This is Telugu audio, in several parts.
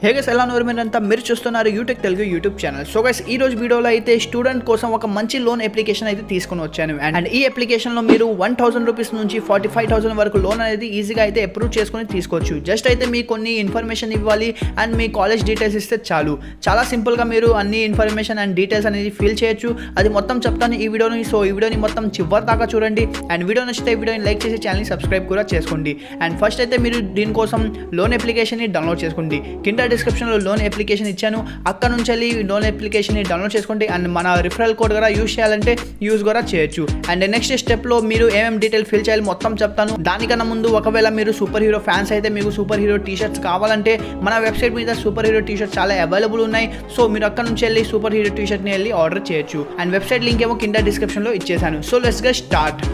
హే గైస్ ఎలా ఉన్నారు మీరంతా మీరు చూస్తున్నారు UTech Telugu YouTube channel. So guys ఈ రోజు వీడియోలో అయితే స్టూడెంట్ కోసం ఒక మంచి లోన్ అప్లికేషన్ అయితే తీసుకొని వచ్చాను. అండ్ ఈ అప్లికేషన్లో మీరు 1000 రూపీస్ నుంచి 45,000 వరకు లోన్ అనేది ఈజీగా అయితే అప్రూవ్ చేసుకొని తీసుకోవచ్చు. జస్ట్ అయితే మీకు కొన్ని ఇన్ఫర్మేషన్ ఇవ్వాలి అండ్ మీ కాలేజ్ డీటెయిల్స్ ఇస్తే చాలు. చాలా సింపుల్గా మీరు అన్ని ఇన్ఫర్మేషన్ అండ్ డీటెయిల్స్ అనేది ఫిల్ చేయొచ్చు. అది మొత్తం చెప్తాను ఈ వీడియోని. సో ఈ వీడియోని మొత్తం చివరి దాకా చూడండి. అండ్ వీడియో నచ్చితే వీడియోని లైక్ చేసి ఛానల్ని సబ్స్క్రైబ్ కూడా చేసుకోండి. అండ్ ఫస్ట్ అయితే మీరు దీనికోసం లోన్ అప్లికేషన్ని డౌన్లోడ్ చేసుకోండి. కింద డిస్క్రిప్షన్లో లోన్ అప్లికేషన్ ఇచ్చాను, అక్కడ నుంచి వెళ్ళి లోన్ అప్లికేషన్ని డౌన్లోడ్ చేసుకోండి. అండ్ మన రిఫరల్ కోడ్ కూడా యూజ్ చేయాలంటే యూజ్ కూడా చేయొచ్చు. అండ్ నెక్స్ట్ స్టెప్లో మీరు ఏమేమి డీటెయిల్ ఫిల్ చేయాలి మొత్తం చెప్తాను. దానికన్నా ముందు ఒకవేళ మీరు సూపర్ హీరో ఫ్యాన్స్ అయితే మీకు సూపర్ హీరో టీషర్ట్స్ కావాలంటే మన వెబ్సైట్ మీద సూపర్ హీరో టీషర్ట్స్ చాలా అవైలబుల్ ఉన్నాయి. సో మీరు అక్కడ నుంచి వెళ్ళి సూపర్ హీరో టీషర్ట్ని వెళ్ళి ఆర్డర్ చేయొచ్చు. అండ్ వెబ్సైట్ లింక్ ఏమో కింద డిస్క్రిప్షన్లో ఇచ్చేసాను. So let's get start.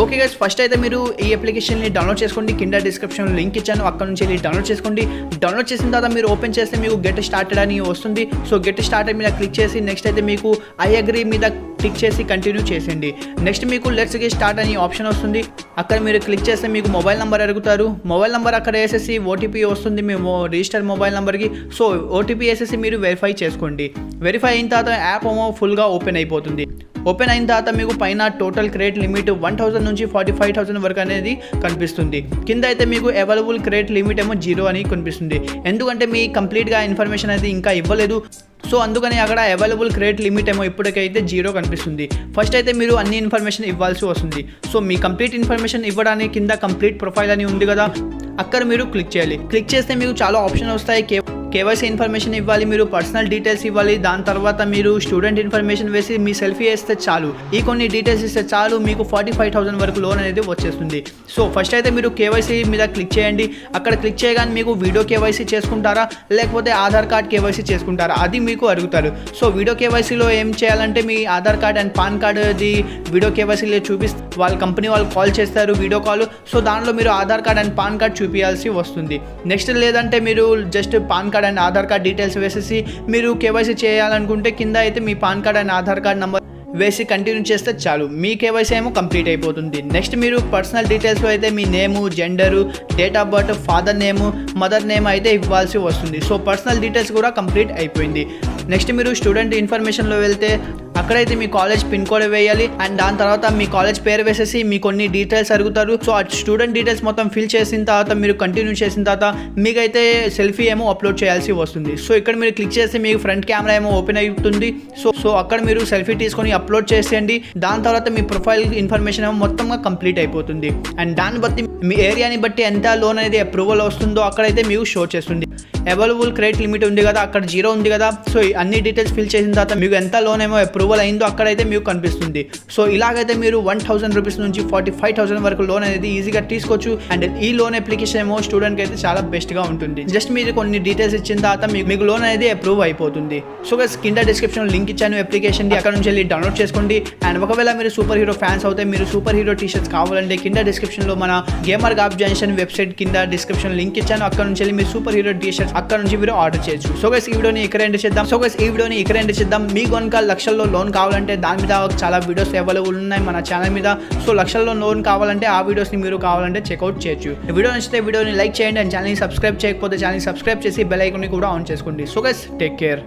Okay guys, first అయితే మీరు ఈ అప్లికేషన్ని డౌన్లోడ్ చేసుకోండి. కింద డిస్క్రిప్షన్లో లింక్ ఇచ్చాను, అక్కడ నుంచి వెళ్ళి డౌన్లోడ్ చేసుకోండి. డౌన్లోడ్ చేసిన తర్వాత మీరు ఓపెన్ చేస్తే మీకు గెట్ స్టార్టెడ్ అని వస్తుంది. సో గెట్ స్టార్టెడ్ మీద క్లిక్ చేసి నెక్స్ట్ అయితే మీకు ఐ అగ్రీ మీద క్లిక్ చేసి కంటిన్యూ చేసేయండి. నెక్స్ట్ మీకు లెట్స్ గెట్ స్టార్ట్ అని ఆప్షన్ వస్తుంది. అక్కడ మీరు క్లిక్ చేస్తే మీకు మొబైల్ నెంబర్ అడుగుతారు. మొబైల్ నెంబర్ అక్కడ వేసేసి ఓటీపీ వస్తుంది మీ రిజిస్టర్ మొబైల్ నెంబర్కి. సో ఓటీపీ వేసేసి మీరు వెరిఫై చేసుకోండి. వెరిఫై అయిన తర్వాత యాప్ ఏమో ఫుల్గా ఓపెన్ అయిపోతుంది. ఓపెన్ అయిన తర్వాత మీకు పైన టోటల్ క్రెడిట్ లిమిట్ 1000 నుంచి 45,000 వరకు అనేది కనిపిస్తుంది. కింద అయితే మీకు అవైలబుల్ క్రెడిట్ లిమిట్ ఏమో 0 అని కనిపిస్తుంది. ఎందుకంటే మీ కంప్లీట్గా ఇన్ఫర్మేషన్ అయితే ఇంకా ఇవ్వలేదు. సో అందుకని అక్కడ అవైలబుల్ క్రెడిట్ లిమిట్ ఏమో ఇప్పటికైతే 0 కనిపిస్తుంది. ఫస్ట్ అయితే మీరు అన్ని ఇన్ఫర్మేషన్ ఇవ్వాల్సి వస్తుంది. సో మీ కంప్లీట్ ఇన్ఫర్మేషన్ ఇవ్వడానికి కింద కంప్లీట్ ప్రొఫైల్ అని ఉంది కదా, అక్కడ మీరు క్లిక్ చేయాలి. క్లిక్ చేస్తే మీకు చాలా ఆప్షన్ వస్తాయి. కేవైసీ ఇన్ఫర్మేషన్ ఇవ్వాలి, మీరు పర్సనల్ డీటెయిల్స్ ఇవ్వాలి. దాని తర్వాత మీరు స్టూడెంట్ ఇన్ఫర్మేషన్ వేసి మీ సెల్ఫీ వేస్తే చాలు. ఈ కొన్ని డీటెయిల్స్ ఇస్తే చాలు మీకు 45,000 వరకు లోన్ అనేది వచ్చేస్తుంది. సో ఫస్ట్ అయితే మీరు కేవైసీ మీద క్లిక్ చేయండి. అక్కడ క్లిక్ చేయగానే మీకు వీడియో కేవైసీ చేసుకుంటారా లేకపోతే ఆధార్ కార్డ్ కేవైసీ చేసుకుంటారా అది మీకు అడుగుతారు. సో వీడియో కేవైసీలో ఏం చేయాలంటే మీ Aadhaar card and PAN card అది వీడియో కేవైసీలో చూపిస్తే వాళ్ళ కంపెనీ వాళ్ళు కాల్ చేస్తారు వీడియో కాల్. సో దానిలో మీరు Aadhaar card and PAN card చూపించాల్సి వస్తుంది. నెక్స్ట్ లేదంటే మీరు just PAN card and Aadhaar card details వేసేసి మీరు కేవైసీ చేయాలనుకుంటే కింద అయితే మీ PAN card and Aadhaar card number వేసి కంటిన్యూ చేస్తే చాలు, మీ కేవైసీ ఏమో కంప్లీట్ అయిపోతుంది. నెక్స్ట్ మీరు పర్సనల్ డీటెయిల్స్లో అయితే మీ name, gender, date of birth, father name, mother name అయితే ఇవ్వాల్సి వస్తుంది. సో పర్సనల్ డీటెయిల్స్ కూడా కంప్లీట్ అయిపోయింది. నెక్స్ట్ మీరు స్టూడెంట్ ఇన్ఫర్మేషన్లో వెళ్తే అక్కడైతే మీ కాలేజ్ పిన్ కోడ్ వేయాలి. అండ్ దాని తర్వాత మీ కాలేజ్ పేరు వేసేసి మీ కొన్ని డీటెయిల్స్ అడుగుతారు. సో ఆ స్టూడెంట్ డీటెయిల్స్ మొత్తం ఫిల్ చేసిన తర్వాత మీరు కంటిన్యూ చేసిన తర్వాత మీకైతే సెల్ఫీ ఏమో అప్లోడ్ చేయాల్సి వస్తుంది. సో ఇక్కడ మీరు క్లిక్ చేస్తే మీకు ఫ్రంట్ కెమెరా ఏమో ఓపెన్ అవుతుంది. సో అక్కడ మీరు సెల్ఫీ తీసుకొని అప్లోడ్ చేసేయండి. దాని తర్వాత మీ ప్రొఫైల్ ఇన్ఫర్మేషన్ ఏమో మొత్తంగా కంప్లీట్ అయిపోతుంది. అండ్ దాన్ని బట్టి మీ ఏరియాని బట్టి ఎంత లోన్ అనేది అప్రూవల్ వస్తుందో అక్కడైతే మీకు షో చేస్తుంది. అవైలబుల్ క్రెడిట్ లిమిట్ ఉంది కదా, అక్కడ 0 ఉంది కదా. సో అన్ని డీటెయిల్స్ ఫిల్ చేసిన తర్వాత మీకు ఎంత లోన్ ఏమో అప్రూవల్ అయిందో అక్కడైతే మీకు కనిపిస్తుంది. సో ఇలాగైతే మీరు 1000 రూపీస్ నుంచి 45,000 వరకు లోన్ అనేది ఈజీగా తీసుకోవచ్చు. అండ్ ఈ లోన్ అప్లికేషన్ ఏమో స్టూడెంట్కి అయితే చాలా బెస్ట్గా ఉంటుంది. జస్ట్ మీరు కొన్ని డీటెయిల్స్ ఇచ్చిన తర్వాత మీకు లోన్ అనేది అప్రూవ్ అయిపోతుంది. సో గైస్ కింద డిస్క్రిప్షన్ లింక్ ఇచ్చాను అప్లికేషన్, అక్కడ నుంచి వెళ్ళి డౌన్లోడ్ చేసుకోండి. అండ్ ఒకవేళ మీరు సూపర్ హీరో ఫ్యాన్స్ అవుతే మీరు సూపర్ హీరో టీషర్ట్స్ కావాలంటే కింద డిస్క్రిప్షన్లో మన గేమర్ గాప్ జంక్షన్ వెబ్సైట్ కింద డిస్క్రిప్షన్ లింక్ ఇచ్చాను, అక్కడ నుంచి వెళ్ళి మీరు సూపర్ హీరో టీషర్ట్స్ అక్కడ నుంచి మీరు ఆర్డర్ చేయొచ్చు. సో గైస్ ఈ వీడియోని ఇక్కడ ఎండ్ చేద్దాం. మీకు కనుక లక్షల్లో లోన్ కావాలంటే దాని మీద చాలా వీడియోస్ అవైలబుల్ ఉన్నాయి మన ఛానల్ మీద. సో లక్షల్లో లోన్ కావాలంటే ఆ వీడియోస్ని మీరు కావాలంటే చెక్అవుట్ చేయొచ్చు. వీడియో నచ్చితే వీడియోని లైక్ చేయండి అండ్ ఛానల్ని సబ్స్క్రైబ్ చేయకపోతే ఛానల్ని సబ్స్క్రైబ్ చేసి బెల్ ఐకాన్ని కూడా ఆన్ చేసుకోండి. So guys take care.